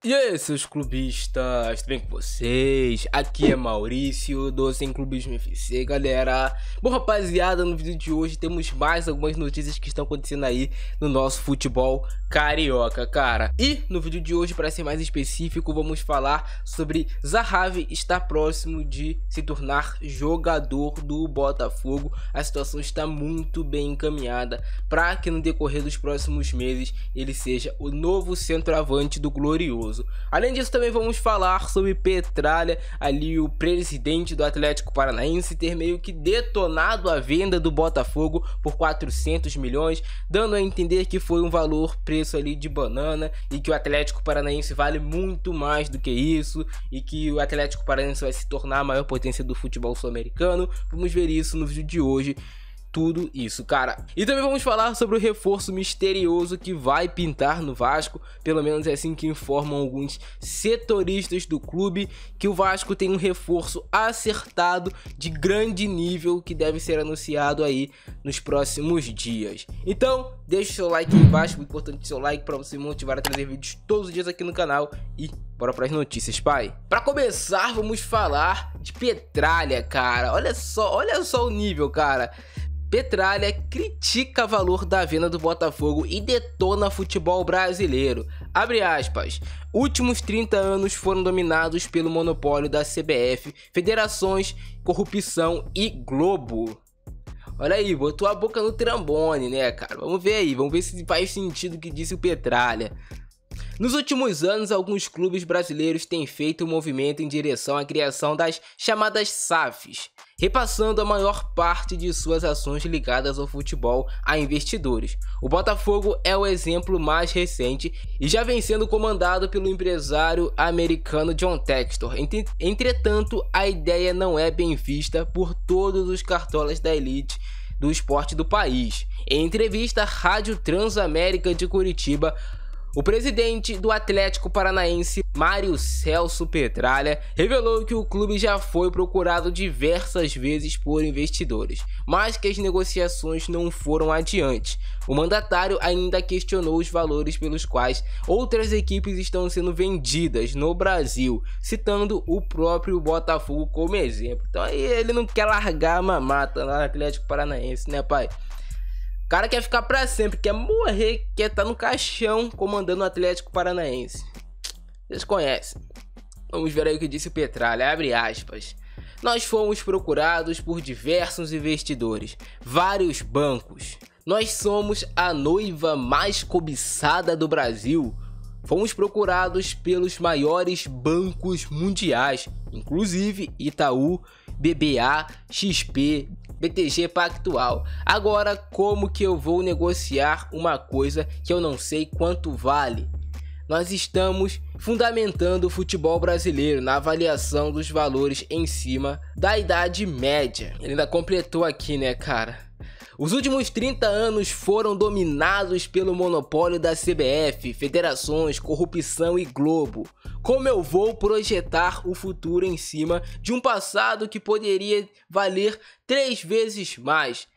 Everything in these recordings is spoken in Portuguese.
E aí, seus clubistas, tudo bem com vocês? Aqui é Maurício, do Sem Clubismo FC, galera. Bom, rapaziada, no vídeo de hoje temos mais algumas notícias que estão acontecendo aí no nosso futebol carioca, cara. E no vídeo de hoje, para ser mais específico, vamos falar sobre Zahavi estar próximo de se tornar jogador do Botafogo. A situação está muito bem encaminhada para que no decorrer dos próximos meses ele seja o novo centroavante do Glorioso. Além disso, também vamos falar sobre Petralha, ali o presidente do Atlético Paranaense, ter meio que detonado a venda do Botafogo por 400 milhões, dando a entender que foi um valor preço ali de banana e que o Atlético Paranaense vale muito mais do que isso e que o Atlético Paranaense vai se tornar a maior potência do futebol sul-americano. Vamos ver isso no vídeo de hoje. Tudo isso, cara. E também vamos falar sobre o reforço misterioso que vai pintar no Vasco. Pelo menos é assim que informam alguns setoristas do clube, que o Vasco tem um reforço acertado de grande nível que deve ser anunciado aí nos próximos dias. Então, deixa o seu like aí embaixo, o importante é o seu like para você me motivar a trazer vídeos todos os dias aqui no canal. E bora para as notícias, pai. Para começar, vamos falar de Petralha, cara. Olha só o nível, cara. Petralha critica o valor da venda do Botafogo e detona futebol brasileiro. Abre aspas. Últimos 30 anos foram dominados pelo monopólio da CBF, federações, corrupção e Globo. Olha aí, botou a boca no trambone, né, cara? Vamos ver aí, vamos ver se faz sentido o que disse o Petralha. Nos últimos anos, alguns clubes brasileiros têm feito um movimento em direção à criação das chamadas SAFs, repassando a maior parte de suas ações ligadas ao futebol a investidores. O Botafogo é o exemplo mais recente e já vem sendo comandado pelo empresário americano John Textor. Entretanto, a ideia não é bem vista por todos os cartolas da elite do esporte do país. Em entrevista à Rádio Transamérica de Curitiba, o presidente do Atlético Paranaense, Mário Celso Petralha, revelou que o clube já foi procurado diversas vezes por investidores, mas que as negociações não foram adiante. O mandatário ainda questionou os valores pelos quais outras equipes estão sendo vendidas no Brasil, citando o próprio Botafogo como exemplo. Então aí ele não quer largar a mamata lá no Atlético Paranaense, né, pai? O cara quer ficar pra sempre, quer morrer, quer estar no caixão comandando o Atlético Paranaense. Vocês conhecem. Vamos ver aí o que disse o Petralha, abre aspas. Nós fomos procurados por diversos investidores, vários bancos. Nós somos a noiva mais cobiçada do Brasil. Fomos procurados pelos maiores bancos mundiais, inclusive Itaú, BBA, XP, BTG Pactual. Agora, como que eu vou negociar uma coisa que eu não sei quanto vale? Nós estamos fundamentando o futebol brasileiro na avaliação dos valores em cima da idade média. Ele ainda completou aqui, né, cara? Os últimos 30 anos foram dominados pelo monopólio da CBF, federações, corrupção e Globo. Como eu vou projetar o futuro em cima de um passado que poderia valer 3 vezes mais?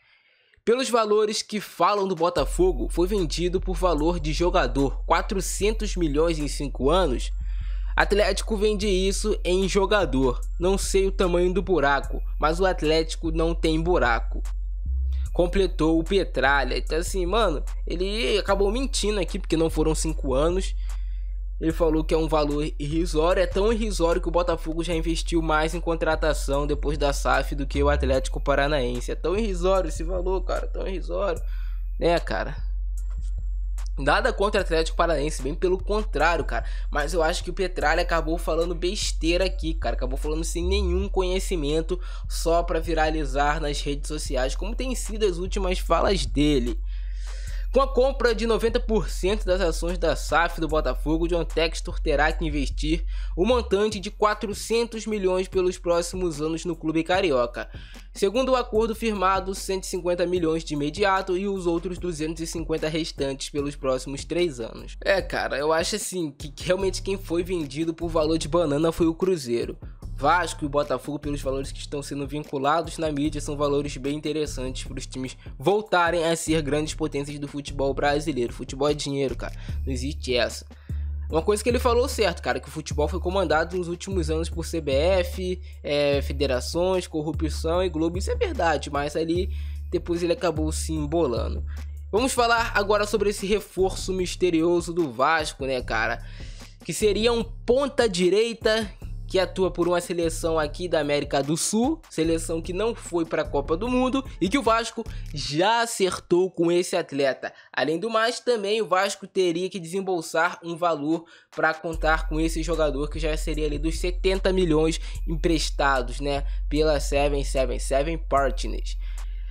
Pelos valores que falam do Botafogo, foi vendido por valor de jogador, 400 milhões em 5 anos. Atlético vende isso em jogador. Não sei o tamanho do buraco, mas o Atlético não tem buraco. Completou o Petralha. Então assim, mano, ele acabou mentindo aqui porque não foram 5 anos. Ele falou que é um valor irrisório, é tão irrisório que o Botafogo já investiu mais em contratação depois da SAF do que o Atlético Paranaense. É tão irrisório esse valor, cara, tão irrisório, né, cara? Nada contra o Atlético Paranaense, bem pelo contrário, cara. Mas eu acho que o Petralha acabou falando besteira aqui, cara. Acabou falando sem nenhum conhecimento, só pra viralizar nas redes sociais, como tem sido as últimas falas dele. Com a compra de 90% das ações da SAF do Botafogo, John Textor terá que investir um montante de 400 milhões pelos próximos anos no clube carioca. Segundo o acordo firmado, 150 milhões de imediato e os outros 250 restantes pelos próximos 3 anos. Cara, eu acho assim que realmente quem foi vendido por valor de banana foi o Cruzeiro. Vasco e o Botafogo, pelos valores que estão sendo vinculados na mídia, são valores bem interessantes para os times voltarem a ser grandes potências do futebol brasileiro. Futebol é dinheiro, cara, não existe essa. Uma coisa que ele falou certo, cara, que o futebol foi comandado nos últimos anos por CBF, federações, corrupção e Globo. Isso é verdade, mas ali depois ele acabou se embolando. Vamos falar agora sobre esse reforço misterioso do Vasco, né, cara? Que seria um ponta-direita que atua por uma seleção aqui da América do Sul, seleção que não foi para a Copa do Mundo e que o Vasco já acertou com esse atleta. Além do mais, também o Vasco teria que desembolsar um valor para contar com esse jogador, que já seria ali dos 70 milhões emprestados, né, pela 777 Partners.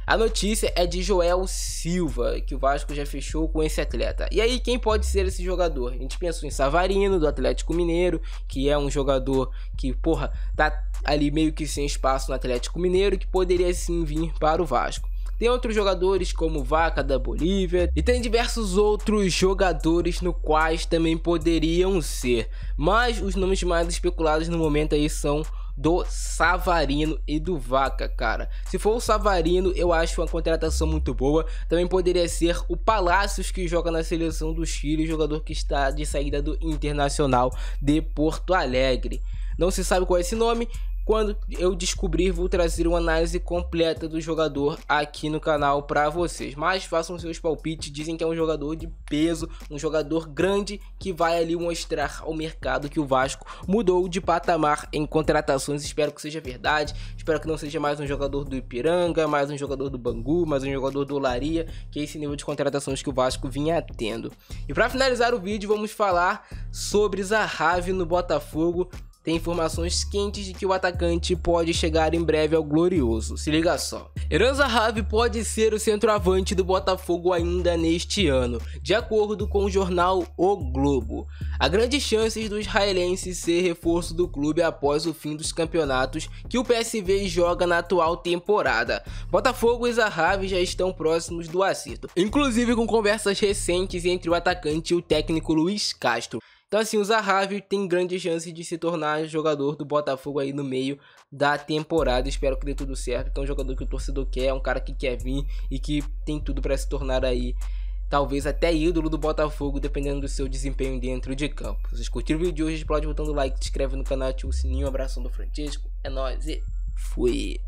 A notícia é de Joel Silva, que o Vasco já fechou com esse atleta. E aí, quem pode ser esse jogador? A gente pensou em Savarino, do Atlético Mineiro, que é um jogador que, tá ali meio que sem espaço no Atlético Mineiro, que poderia sim vir para o Vasco. Tem outros jogadores como Vaca da Bolívia e tem diversos outros jogadores no quais também poderiam ser. Mas os nomes mais especulados no momento aí são do Savarino e do Vaca, cara. Se for o Savarino, eu acho uma contratação muito boa. Também poderia ser o Palacios, que joga na seleção do Chile, jogador que está de saída do Internacional de Porto Alegre. Não se sabe qual é esse nome. Quando eu descobrir, vou trazer uma análise completa do jogador aqui no canal para vocês. Mas façam seus palpites, dizem que é um jogador de peso, um jogador grande que vai ali mostrar ao mercado que o Vasco mudou de patamar em contratações. Espero que seja verdade, espero que não seja mais um jogador do Ipiranga, mais um jogador do Bangu, mais um jogador do Olaria, que é esse nível de contratações que o Vasco vinha tendo. E para finalizar o vídeo, vamos falar sobre Zahavi no Botafogo. Tem informações quentes de que o atacante pode chegar em breve ao Glorioso. Se liga só. Eran Zahavi pode ser o centroavante do Botafogo ainda neste ano, de acordo com o jornal O Globo. Há grandes chances do israelense ser reforço do clube após o fim dos campeonatos que o PSV joga na atual temporada. Botafogo e Zahavi já estão próximos do acerto, inclusive com conversas recentes entre o atacante e o técnico Luiz Castro. Então assim, o Zahavi tem grande chance de se tornar jogador do Botafogo aí no meio da temporada. Espero que dê tudo certo. Então é um jogador que o torcedor quer, é um cara que quer vir e que tem tudo para se tornar aí, talvez até ídolo do Botafogo, dependendo do seu desempenho dentro de campo. Se vocês curtiram o vídeo de hoje, explode botando like, se inscreve no canal, ativa o sininho. Um abração do Francisco, é nóis e fui!